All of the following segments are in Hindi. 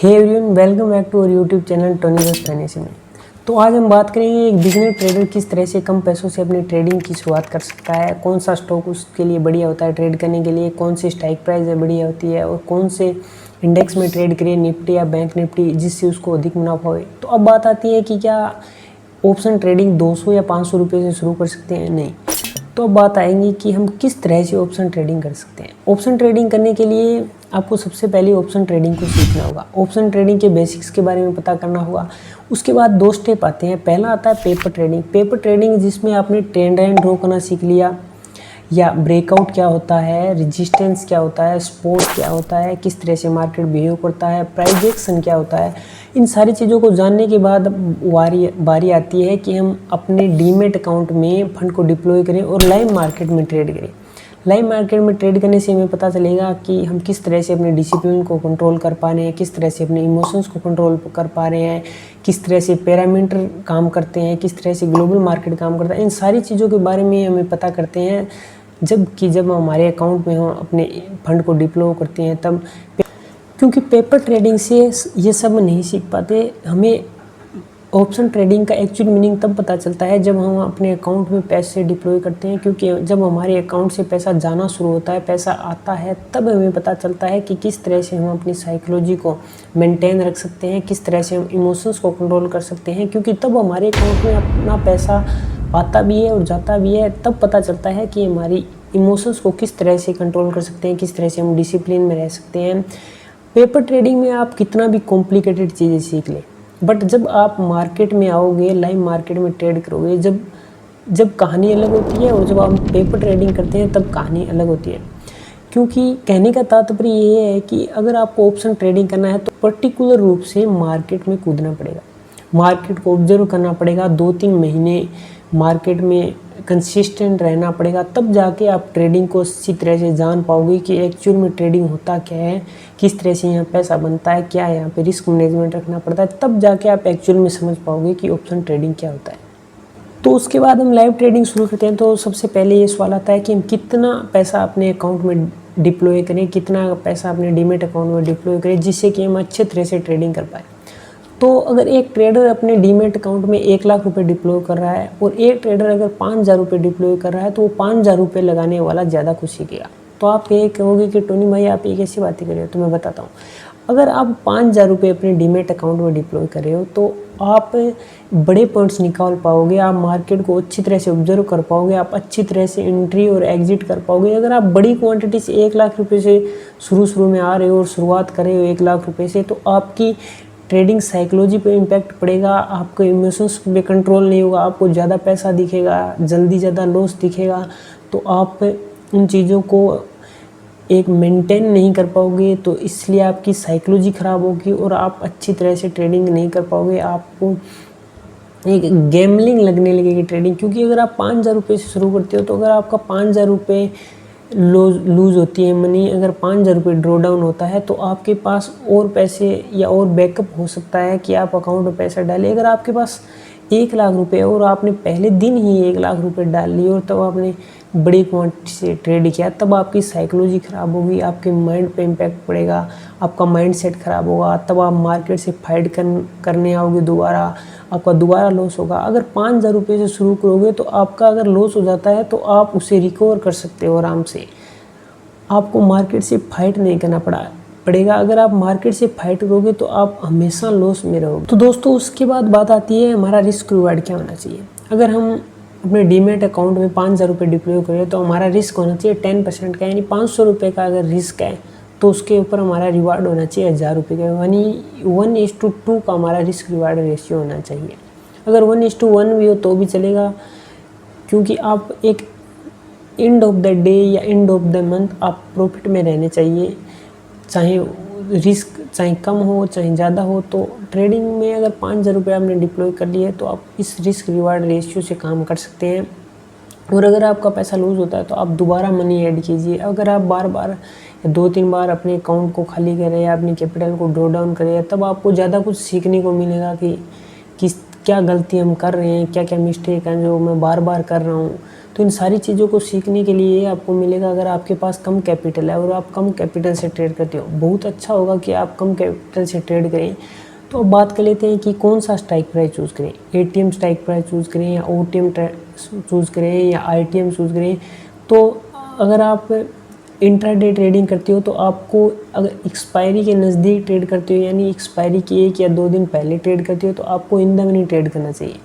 Hey everyone, welcome back to our YouTube channel Tony बस फाइनेंशियल में। तो आज हम बात करेंगे एक बिगिनर ट्रेडर किस तरह से कम पैसों से अपनी ट्रेडिंग की शुरुआत कर सकता है, कौन सा स्टॉक उसके लिए बढ़िया होता है ट्रेड करने के लिए, कौन सी स्ट्राइक प्राइस है बढ़िया होती है और कौन से इंडेक्स में ट्रेड करिए, निफ्टी या बैंक निफ्टी, जिससे उसको अधिक मुनाफा हो। तो अब बात आती है कि क्या ऑप्शन ट्रेडिंग 200 या 500 रुपये से शुरू कर सकते हैं? नहीं। तो अब बात आएंगी कि हम किस तरह से ऑप्शन ट्रेडिंग कर सकते हैं। ऑप्शन ट्रेडिंग करने के लिए आपको सबसे पहले ऑप्शन ट्रेडिंग को सीखना होगा, ऑप्शन ट्रेडिंग के बेसिक्स के बारे में पता करना होगा। उसके बाद दो स्टेप आते हैं। पहला आता है पेपर ट्रेडिंग। पेपर ट्रेडिंग जिसमें आपने ट्रेंड एंड ड्रॉ करना सीख लिया, या ब्रेकआउट क्या होता है, रेजिस्टेंस क्या होता है, सपोर्ट क्या होता है, किस तरह से मार्केट बिहेव करता है, प्राइस एक्शन क्या होता है। इन सारी चीज़ों को जानने के बाद बारी आती है कि हम अपने डीमेट अकाउंट में फंड को डिप्लॉय करें और लाइव मार्केट में ट्रेड करें। लाइव मार्केट में ट्रेड करने से हमें पता चलेगा कि हम किस तरह से अपने डिसिप्लिन को कंट्रोल कर पा रहे हैं, किस तरह से अपने इमोशंस को कंट्रोल कर पा रहे हैं, किस तरह से पैरामीटर काम करते हैं, किस तरह से ग्लोबल मार्केट काम करता है। इन सारी चीज़ों के बारे में हमें पता करते हैं जब हमारे अकाउंट में हम अपने फंड को डिप्लॉय करते हैं तब। क्योंकि पेपर ट्रेडिंग से ये सब नहीं सीख पाते। हमें ऑप्शन ट्रेडिंग का एक्चुअल मीनिंग तब पता चलता है जब हम अपने अकाउंट में पैसे डिप्लॉय करते हैं। क्योंकि जब हमारे अकाउंट से पैसा जाना शुरू होता है, पैसा आता है, तब हमें पता चलता है कि किस तरह से हम अपनी साइकोलॉजी को मेंटेन रख सकते हैं, किस तरह से हम इमोशंस को कंट्रोल कर सकते हैं। क्योंकि तब हमारे अकाउंट में अपना पैसा आता भी है और जाता भी है, तब पता चलता है कि हमारी इमोशंस को किस तरह से कंट्रोल कर सकते हैं, किस तरह से हम डिसिप्लिन में रह सकते हैं। पेपर ट्रेडिंग में आप कितना भी कॉम्प्लिकेटेड चीज़ें सीख लें, बट जब आप मार्केट में आओगे, लाइव मार्केट में ट्रेड करोगे, जब कहानी अलग होती है और जब आप पेपर ट्रेडिंग करते हैं तब कहानी अलग होती है। क्योंकि कहने का तात्पर्य ये है कि अगर आपको ऑप्शन ट्रेडिंग करना है तो पर्टिकुलर रूप से मार्केट में कूदना पड़ेगा, मार्केट को ऑब्जर्व करना पड़ेगा, 2-3 महीने मार्केट में कंसिस्टेंट रहना पड़ेगा। तब जाके आप ट्रेडिंग को अच्छी तरह से जान पाओगे कि एक्चुअल में ट्रेडिंग होता क्या है, किस तरह से यहाँ पैसा बनता है, क्या यहाँ पे रिस्क मैनेजमेंट रखना पड़ता है। तब जाके आप एक्चुअल में समझ पाओगे कि ऑप्शन ट्रेडिंग क्या होता है। तो उसके बाद हम लाइव ट्रेडिंग शुरू करते हैं। तो सबसे पहले ये सवाल आता है कि हम कितना पैसा अपने अकाउंट में डिप्लॉय करें, कितना पैसा अपने डीमेट अकाउंट में डिप्लॉय करें, जिससे कि हम अच्छे तरह से ट्रेडिंग कर पाए। तो अगर एक ट्रेडर अपने डीमेट अकाउंट में 1 लाख रुपए डिप्लॉय कर रहा है और एक ट्रेडर अगर 5,000 रुपये डिप्लॉय कर रहा है, तो वो 5,000 रुपये लगाने वाला ज़्यादा कुछ सीखेगा। तो आप ये कहोगे कि टोनी भाई आप ये कैसी बातें कर रहे हो? तो मैं बताता हूँ। अगर आप 5,000 रुपये अपने डीमेट अकाउंट में डिप्लॉय कर रहे हो तो आप बड़े पॉइंट्स निकाल पाओगे, आप मार्केट को अच्छी तरह से ऑब्जर्व कर पाओगे, आप अच्छी तरह से एंट्री और एग्जिट कर पाओगे। अगर आप बड़ी क्वांटिटी से 1 लाख रुपये से शुरू में आ रहे हो और शुरुआत कर रहे हो 1 लाख रुपये से, तो आपकी ट्रेडिंग साइकोलॉजी पे इम्पैक्ट पड़ेगा, आपके इमोशंस पे कंट्रोल नहीं होगा, आपको ज़्यादा पैसा दिखेगा, जल्दी ज़्यादा लॉस दिखेगा। तो आप उन चीज़ों को एक मेंटेन नहीं कर पाओगे, तो इसलिए आपकी साइकोलॉजी ख़राब होगी और आप अच्छी तरह से ट्रेडिंग नहीं कर पाओगे। आपको एक गैम्बलिंग लगने लगेगी ट्रेडिंग। क्योंकि अगर आप 5,000 रुपये से शुरू करते हो तो अगर आपका 5,000 रुपये लूज़ होती है मनी, अगर 5,000 रुपये ड्रॉ डाउन होता है तो आपके पास और पैसे या और बैकअप हो सकता है कि आप अकाउंट में पैसा डालें। अगर आपके पास 1 लाख रुपये और आपने पहले दिन ही 1 लाख रुपये डाल लिए और तब आपने बड़ी क्वांटिटी से ट्रेड किया, तब आपकी साइकोलॉजी ख़राब होगी, आपके माइंड पे इम्पैक्ट पड़ेगा, आपका माइंड सेट ख़राब होगा। तब आप मार्केट से फाइट करने आओगे, दोबारा आपका दोबारा लॉस होगा। अगर 5,000 रुपये से शुरू करोगे तो आपका अगर लॉस हो जाता है तो आप उसे रिकवर कर सकते हो आराम से, आपको मार्केट से फाइट नहीं करना पड़ेगा। अगर आप मार्केट से फाइट करोगे तो आप हमेशा लॉस में रहोगे। तो दोस्तों उसके बाद बात आती है हमारा रिस्क रिवार्ड क्या होना चाहिए। अगर हम अपने डीमेट अकाउंट में 5,000 रुपये डिप्लॉय करें तो हमारा रिस्क होना चाहिए 10% का, यानी 500 रुपये का अगर रिस्क है तो उसके ऊपर हमारा रिवार्ड होना चाहिए 1,000 रुपये का, यानी 1:2 का हमारा रिस्क रिवार्ड रेशियो होना चाहिए। अगर 1:1 भी हो तो भी चलेगा, क्योंकि आप एक एंड ऑफ द डे या एंड ऑफ द मंथ आप प्रॉफिट में रहने चाहिए, चाहे रिस्क चाहे कम हो चाहे ज़्यादा हो। तो ट्रेडिंग में अगर 5,000 रुपये आपने डिप्लॉय कर लिए तो आप इस रिस्क रिवार्ड रेशियो से काम कर सकते हैं। और अगर आपका पैसा लूज़ होता है तो आप दोबारा मनी ऐड कीजिए। अगर आप बार बार या 2-3 बार अपने अकाउंट को खाली करें या अपनी कैपिटल को ड्रॉ डाउन करें, तब आपको ज़्यादा कुछ सीखने को मिलेगा कि क्या गलती हम कर रहे हैं, क्या क्या मिस्टेक हैं जो मैं बार बार कर रहा हूँ। तो इन सारी चीज़ों को सीखने के लिए आपको मिलेगा अगर आपके पास कम कैपिटल है और आप कम कैपिटल से ट्रेड करते हो। बहुत अच्छा होगा कि आप कम कैपिटल से ट्रेड करें। तो अब बात कर लेते हैं कि कौन सा स्ट्राइक प्राइस चूज़ करें, एटीएम स्ट्राइक प्राइस चूज़ करें या ओटीएम चूज़ करें या आईटीएम चूज़ करें। तो अगर आप इंट्राडे ट्रेडिंग करते हो तो आपको अगर एक्सपायरी के नज़दीक ट्रेड करते हो, यानी एक्सपायरी के 1 या 2 दिन पहले ट्रेड करते हो, तो आपको इन द मनी ट्रेड करना चाहिए।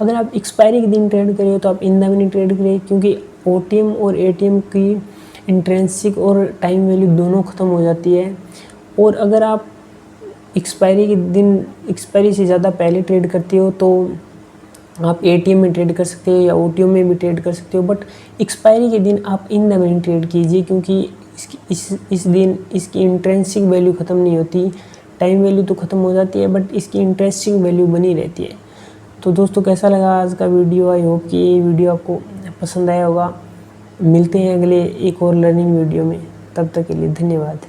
अगर आप एक्सपायरी के दिन ट्रेड कर रहे हो तो आप इन द मनी ट्रेड करें, क्योंकि ओटीएम और एटीएम की इंट्रेंसिक और टाइम वैल्यू दोनों ख़त्म हो जाती है। और अगर आप एक्सपायरी के दिन एक्सपायरी से ज़्यादा पहले ट्रेड करते हो तो आप एटीएम में ट्रेड कर सकते हो या ओटीएम में भी ट्रेड कर सकते हो, बट एक्सपायरी के दिन आप इन द मनी ट्रेड कीजिए, क्योंकि इस दिन इसकी इंट्रेंसिक वैल्यू ख़त्म नहीं होती। टाइम वैल्यू तो ख़त्म हो जाती है बट इसकी इंट्रेंसिक वैल्यू बनी रहती है। तो दोस्तों कैसा लगा आज का वीडियो? आई होप कि ये वीडियो आपको पसंद आया होगा। मिलते हैं अगले एक और लर्निंग वीडियो में, तब तक के लिए धन्यवाद।